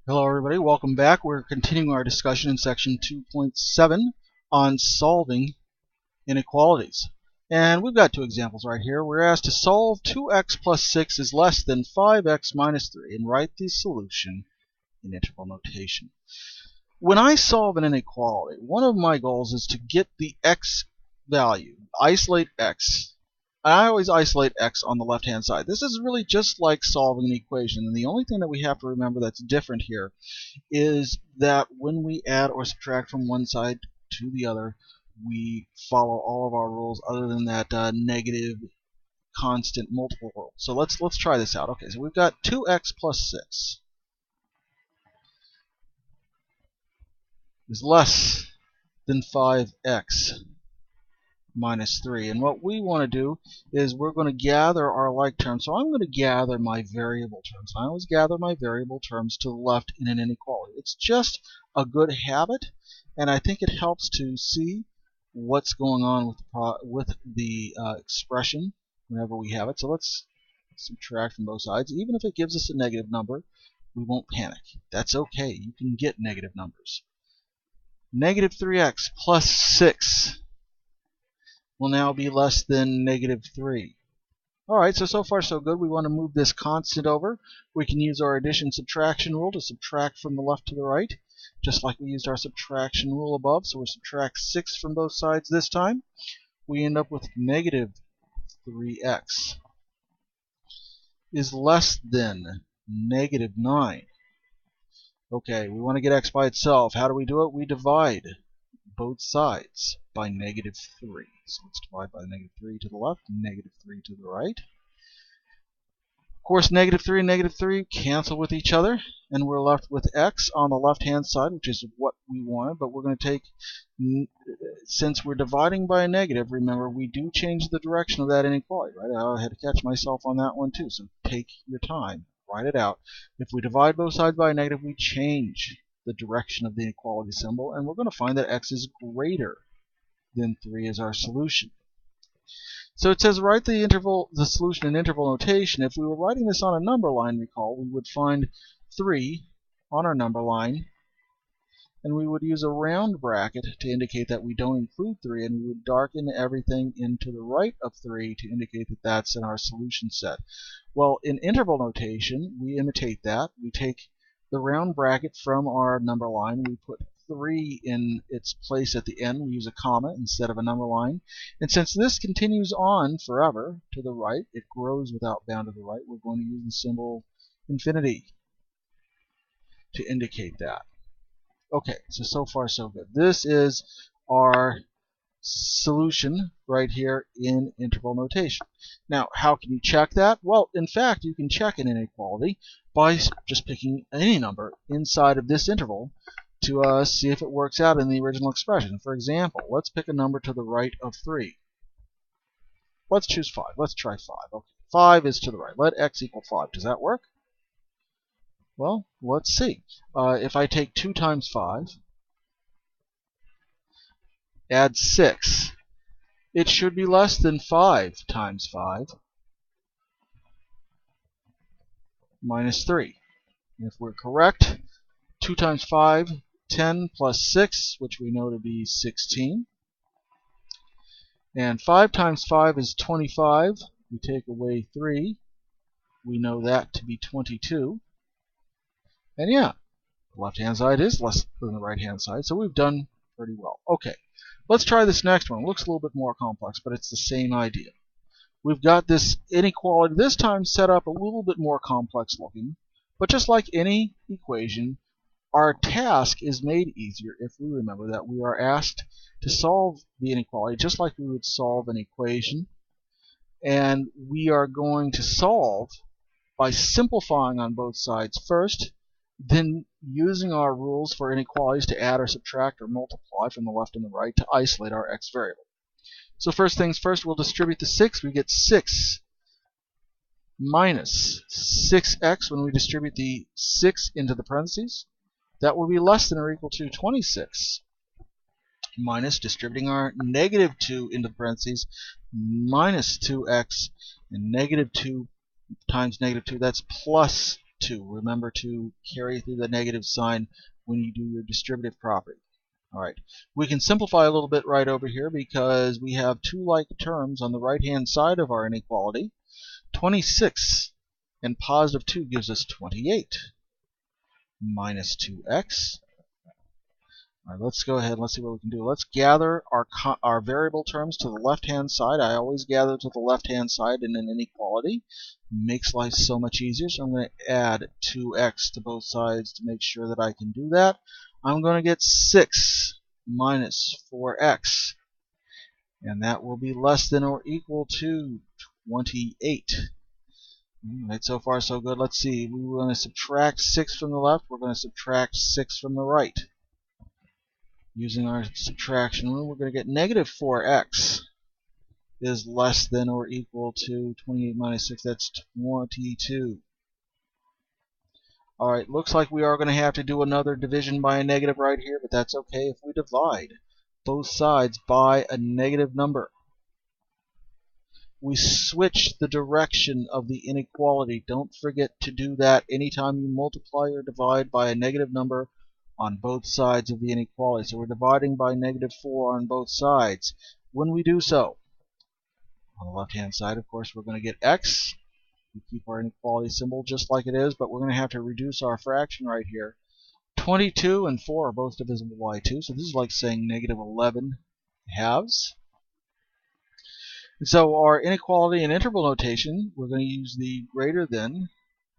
Hello everybody, welcome back. We're continuing our discussion in section 2.7 on solving inequalities. And we've got two examples right here. We're asked to solve 2x plus 6 is less than 5x minus 3 and write the solution in interval notation. When I solve an inequality, one of my goals is to get the x value, isolate x. I always isolate x on the left-hand side. This is really just like solving an equation, and the only thing that we have to remember that's different here is that when we add or subtract from one side to the other, we follow all of our rules other than that negative constant multiple rule. So let's try this out. Okay, so we've got 2x plus 6 is less than 5x minus 3. And what we want to do is we're going to gather our like terms. So I'm going to gather my variable terms. I always gather my variable terms to the left in an inequality. It's just a good habit, and I think it helps to see what's going on with the expression whenever we have it. So let's subtract from both sides. Even if it gives us a negative number, we won't panic. That's okay. You can get negative numbers. Negative 3x plus 6 will now be less than negative 3. Alright, so far so good. We want to move this constant over. We can use our addition-subtraction rule to subtract from the left to the right, just like we used our subtraction rule above. So we'll subtract 6 from both sides this time. We end up with negative 3x is less than negative 9. Okay, we want to get x by itself. How do we do it? We divide both sides by negative 3. So let's divide by negative 3 to the left, negative 3 to the right. Of course, negative 3 and negative 3 cancel with each other, and we're left with x on the left-hand side, which is what we wanted. But we're going to take, since we're dividing by a negative, remember, we do change the direction of that inequality, right? I had to catch myself on that one too, so take your time. Write it out. If we divide both sides by a negative, we change the direction of the inequality symbol, and we're going to find that x is greater than 3 is our solution. So it says write the solution in interval notation. If we were writing this on a number line, recall, we would find 3 on our number line, and we would use a round bracket to indicate that we don't include 3, and we would darken everything into the right of 3 to indicate that that's in our solution set. Well, in interval notation, we imitate that. We take the round bracket from our number line, we put 3 in its place at the end. We use a comma instead of a number line. And since this continues on forever to the right, it grows without bound to the right, we're going to use the symbol infinity to indicate that. Okay, so far so good. This is our solution right here in interval notation. Now, how can you check that? Well, in fact, you can check an inequality by just picking any number inside of this interval to see if it works out in the original expression. For example, let's pick a number to the right of 3. Let's choose 5. Let's try 5. Okay, 5 is to the right. Let x equal 5. Does that work? Well, let's see. If I take 2 times 5, add 6, it should be less than 5 times 5 minus 3. And if we're correct, 2 times 5, 10 plus 6, which we know to be 16. And 5 times 5 is 25. We take away 3. We know that to be 22. And yeah, the left-hand side is less than the right-hand side, so we've done pretty well. Okay, let's try this next one. It looks a little bit more complex, but it's the same idea. We've got this inequality, this time set up a little bit more complex looking, but just like any equation, our task is made easier if we remember that we are asked to solve the inequality just like we would solve an equation. And we are going to solve by simplifying on both sides first, then using our rules for inequalities to add or subtract or multiply from the left and the right to isolate our x variable. So first things first, we'll distribute the 6. We get 6 minus 6x when we distribute the 6 into the parentheses. That will be less than or equal to 26 minus distributing our negative 2 into the parentheses minus 2x, and negative 2 times negative 2, that's plus 2. Remember to carry through the negative sign when you do your distributive property. Alright, we can simplify a little bit right over here because we have two like terms on the right-hand side of our inequality. 26 and positive 2 gives us 28 minus 2x. Alright, let's go ahead and let's see what we can do. Let's gather our variable terms to the left-hand side. I always gather to the left-hand side in an inequality. Makes life so much easier. So I'm going to add 2x to both sides to make sure that I can do that. I'm going to get 6 minus 4x. And that will be less than or equal to 28. Alright, so far so good. Let's see. We're going to subtract 6 from the left. We're going to subtract 6 from the right. Using our subtraction rule, we're going to get negative 4x is less than or equal to 28 minus 6. That's 22. Alright, looks like we are going to have to do another division by a negative right here, but that's okay if we divide both sides by a negative number. We switch the direction of the inequality. Don't forget to do that anytime you multiply or divide by a negative number on both sides of the inequality. So we're dividing by negative 4 on both sides. When we do so, on the left-hand side, of course, we're going to get x. We keep our inequality symbol just like it is, but we're going to have to reduce our fraction right here. 22 and 4 are both divisible by 2, so this is like saying negative 11 halves. And so our inequality and interval notation, we're going to use the greater than,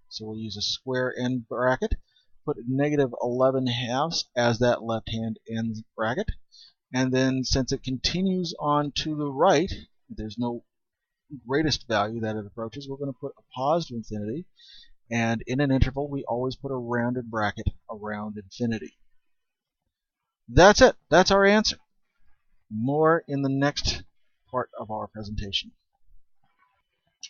so we'll use a square end bracket. Put negative 11 halves as that left-hand end bracket. And then since it continues on to the right, there's no greatest value that it approaches, we're going to put a positive infinity. And in an interval, we always put a rounded bracket around infinity. That's it. That's our answer. More in the next part of our presentation.